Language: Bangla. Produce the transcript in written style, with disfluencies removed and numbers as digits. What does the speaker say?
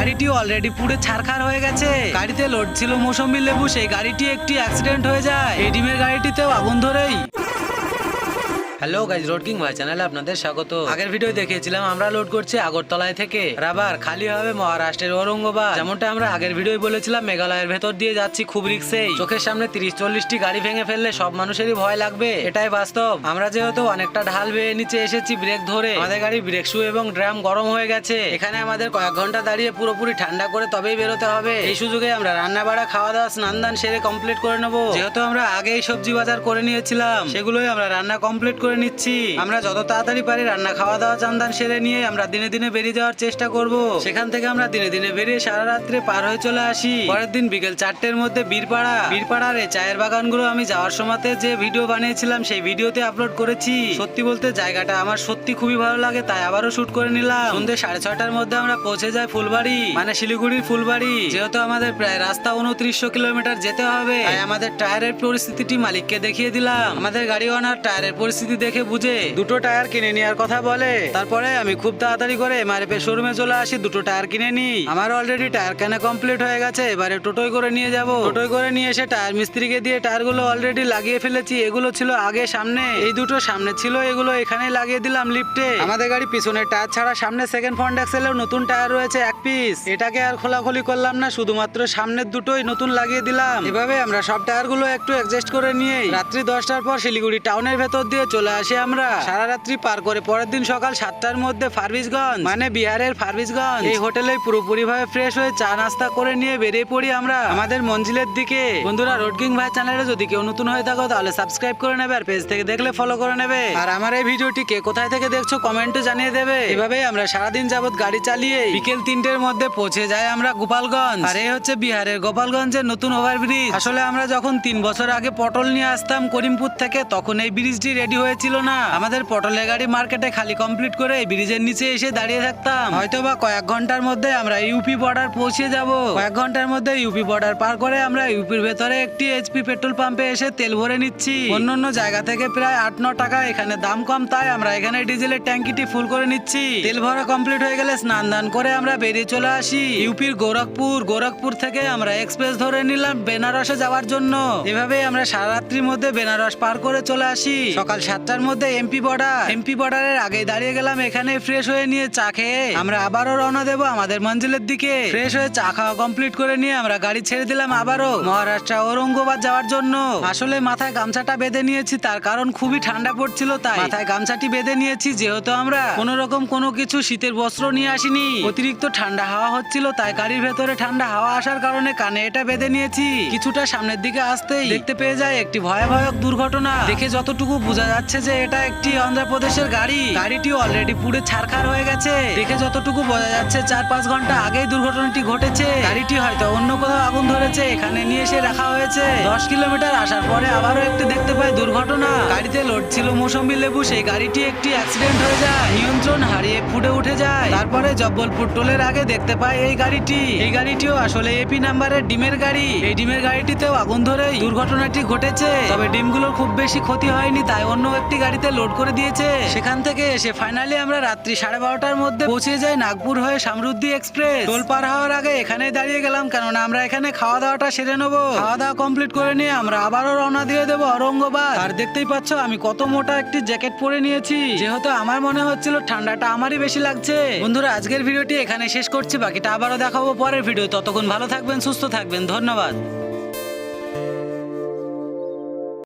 গাড়িটি অলরেডি পুড়ে ছারখার হয়ে গেছে। গাড়িতে লোড ছিল মৌসুমী লেবু, সেই গাড়িটি একটি অ্যাক্সিডেন্ট হয়ে যায়। এই ডিমের গাড়িটিতেও আগুন ধরেই। হ্যালো গাইজ, রোড কিং ভাই চ্যানেলে আপনাদের স্বাগত। আগের ভিডিও দেখিয়েছিলাম আমরা লোড করছি আগরতলায় থেকে রাবার খালি হবে মহারাষ্ট্রের ঔরঙ্গাবাদ। যেমনটা আমরা আগের ভিডিও বলেছিলাম, মেঘালয়ের ভেতর দিয়ে যাচ্ছি খুব রিস্কেই। চোখের সামনে 30-40টি গাড়ি ভেঙে ফেললে সব মানুষেরই ভয় লাগবে, এটাই বাস্তব। আমরা যেহেতু অনেকটা ঢাল বেয়ে নিচে এসেছি ব্রেক ধরে, আমাদের গাড়ি ব্রেক শু এবং ড্রাম গরম হয়ে গেছে। এখানে আমাদের কয়েক ঘন্টা দাঁড়িয়ে পুরোপুরি ঠান্ডা করে তবেই বেরোতে হবে। এই সুযোগে আমরা রান্না বাড়া খাওয়া দাওয়া স্নান দান সেরে কমপ্লিট করে নেবো। যেহেতু আমরা আগেই সবজি বাজার করে নিয়েছিলাম, সেগুলোই আমরা রান্না কমপ্লিট করে নিচ্ছি। আমরা যত তাড়াতাড়ি পারি রান্না খাওয়া দাওয়া চান্দান সেরে নিয়ে আমরা দিনে দিনে বেরিয়ে যাওয়ার চেষ্টা করব। সেখান থেকে আমরা দিনে দিনে বেরিয়ে সারা রাত্রে পার হয়ে চলে আসি। পরের দিন বিকেল 4টের মধ্যে বীরপাড়ার এই চায়ের বাগানগুলো আমি যাওয়ার সময়তে যে ভিডিও বানিয়েছিলাম সেই ভিডিওতে আপলোড করেছি। সত্যি বলতে জায়গাটা আমার সত্যি খুবই ভালো লাগে, তাই আবারও শুট করে নিলাম। সন্ধ্যে 6:30টার মধ্যে আমরা পৌঁছে যাই ফুলবাড়ি, মানে শিলিগুড়ির ফুলবাড়ি। যেহেতু আমাদের প্রায় রাস্তা 2900 কিলোমিটার যেতে হবে, তাই আমাদের টায়ারের পরিস্থিতিটি মালিককে দেখিয়ে দিলাম। আমাদের গাড়ি ওনার টায়ারের পরিস্থিতি দেখে বুঝে দুটো টায়ার কিনে নেওয়ার কথা বলে। তারপরে আমি খুব তাড়াতাড়ি করে এমআরএফ এর শোরুমে চলে আসি, দুটো টায়ার কিনে নিই। আমার অলরেডি টায়ার কেনা কমপ্লিট হয়ে গেছে, এবারে টোটোয় করে নিয়ে যাব। টোটোয় করে নিয়ে এসে টায়ার মিস্ত্রিকে দিয়ে টায়ারগুলো অলরেডি লাগিয়ে ফেলেছি। এগুলো ছিল আগে সামনে, এই দুটো সামনে ছিল, এগুলো এখানে লাগিয়ে দিলাম লিফটে। আমাদের গাড়ি পিছনের টায়ার ছাড়া সামনে সেকেন্ড ফ্রন্ট অ্যাক্সেলেও নতুন টায়ার রয়েছে এক পিস। এটাকে আর খোলাখুলি করলাম না, শুধুমাত্র সামনের দুটোই নতুন লাগিয়ে দিলাম। এভাবে আমরা সব টায়ারগুলো একটু অ্যাডজাস্ট করে নিয়ে রাত্রি 10টার পর শিলিগুড়ি টাউনের ভেতর দিয়ে চলে আসি আমরা। সারা রাত্রি পার করে পরের দিন সকাল 7টার মধ্যে ফারবিসগঞ্জ, মানে বিহারের ফারবিসগঞ্জ, এই হোটেলে পুরোপুরি ভাবে ফ্রেশ হয়ে চা নাস্তা করে নিয়ে বেরিয়ে পড়ি আমরা আমাদের মঞ্জিলের দিকে। বন্ধুরা, রোড কিং ভাই চ্যানেলে যদি কেউ নতুন হয়ে থাকো তাহলে সাবস্ক্রাইব করে নেবে, আর পেজ থেকে দেখলে ফলো করে নেবে। আর আমার এই ভিডিওটি কে কোথায় থেকে দেখছো কমেন্টে জানিয়ে দেবে। এভাবেই আমরা সারাদিন যাবত গাড়ি চালিয়ে বিকেল 3টের মধ্যে পৌঁছে যাই আমরা গোপালগঞ্জ। আর এই হচ্ছে বিহারের গোপালগঞ্জের নতুন ওভারব্রিজ। আসলে আমরা যখন 3 বছর আগে পটল নিয়ে আসতাম করিমপুর থেকে, তখন এই ব্রিজটি রেডি হয়েছিল না। আমাদের পটলের গাড়ি মার্কেটে খালি কমপ্লিট করে এই ব্রিজের নিচে এসে দাঁড়িয়ে থাকতাম। হয়তো বা কয়েক ঘন্টার মধ্যে আমরা ইউপি বর্ডার পৌঁছে যাব। কয়েক ঘন্টার মধ্যে ইউপি বর্ডার পার করে আমরা ইউপির ভেতরে একটি এইচপি পেট্রোল পাম্পে এসে তেল ভরে নিচ্ছি। অন্য জায়গা থেকে প্রায় 8-9 টাকা এখানে দাম কম, তাই আমরা এখানে ডিজেলের ট্যাঙ্কিটি ফুল করে নিচ্ছি। তেল ভরা কমপ্লিট হয়ে গেলে স্নান দান করে আমরা বেরিয়ে চলে আসি ইউপির গোরখপুর থেকে আমরা এক্সপ্রেস ধরে নিলাম বেনারসে যাওয়ার জন্য। এভাবে আমরা সারা রাত্রির মধ্যে বেনারস পার করে চলে আসি। সকাল 7টার মধ্যে এমপি বর্ডারের আগে দাঁড়িয়ে গেলাম এখানে ফ্রেশ হয়ে নিয়ে চা খেয়ে আমরা আবারও রওনা দেবো আমাদের মঞ্জিলের দিকে। ফ্রেশ হয়ে চা খাওয়া কমপ্লিট করে নিয়ে আমরা গাড়ি ছেড়ে দিলাম আবারও মহারাষ্ট্র ঔরঙ্গাবাদ যাওয়ার জন্য। আসলে মাথায় গামছাটা বেঁধে নিয়েছি, তার কারণ খুবই ঠান্ডা পড়ছিল, তাই মাথায় গামছাটি বেঁধে নিয়েছি। যেহেতু আমরা কোন রকম কোনো কিছু শীতের বস্ত্র নিয়ে আসিনি, অতিরিক্ত ঠান্ডা হাওয়া হচ্ছিল, তাই গাড়ির ভেতরে ঠান্ডা হাওয়া আসার কারণে কানে এটা বেঁধে নিয়েছি। কিছুটা সামনের দিকে আসতেই দেখতে পেয়ে যায় একটি ভয়াবহ দুর্ঘটনা। দেখে যতটুকু বোঝা যাচ্ছে যে এটা একটি অন্ধ্রপ্রদেশের গাড়িটি অলরেডি পুড়ে ছারখার হয়ে গেছে। দেখে যতটুকু বোঝা যাচ্ছে 4-5 ঘন্টা আগেই দুর্ঘটনাটি ঘটেছে। গাড়িটি হয়তো অন্য কোথাও আগুন ধরেছে, এখানে নিয়ে এসে রাখা হয়েছে। 10 কিলোমিটার আসার পরে আবারও একটু দেখতে পাই দুর্ঘটনা। গাড়িতে লোড ছিল মৌসুমী লেবু, সেই গাড়িটি একটি অ্যাক্সিডেন্ট হয়ে যায়, নিয়ন্ত্রণ হারিয়ে ফুটে উঠে যায়। তারপরে জব্বলপুর টোলের আগে দেখতে পাই এই গাড়িটিও আসলে এপি নাম্বারের ডিমের গাড়ি। এই ডিমের গাড়িটিতেও আগুন ধরেই দুর্ঘটনাটি ঘটেছে, তবে ডিমগুলোর খুব বেশি ক্ষতি হয়নি, তাই অন্য একটি গাড়িতে লোড করে দিয়েছে। সেখান থেকে এসে ফাইনালি আমরা রাত্রি 12:30টার মধ্যে পৌঁছে যাই নাগপুর হয়ে সমৃদ্ধি এক্সপ্রেস। টোল পার হওয়ার আগে এখানে দাঁড়িয়ে গেলাম, কেননা আমরা এখানে খাওয়া দাওয়াটা সেরে নেবো। খাওয়া দাওয়া কমপ্লিট করে নিয়ে আমরা আবারও রওনা দিয়ে দেবো ঔরঙ্গাবাদ। আর দেখতেই পাচ্ছ আমি কত মোটা একটি জ্যাকেট পরে নিয়েছি, যেহেতু আমার মনে হচ্ছিল ঠান্ডাটা আমারই বেশি লাগছে। বন্ধুরা, আজকের ভিডিওটি এখানে শেষ করছি, বাকিটা আবারও দেখাবো পরের ভিডিও। ততক্ষণ ভালো থাকবেন, সুস্থ থাকবেন, ধন্যবাদ।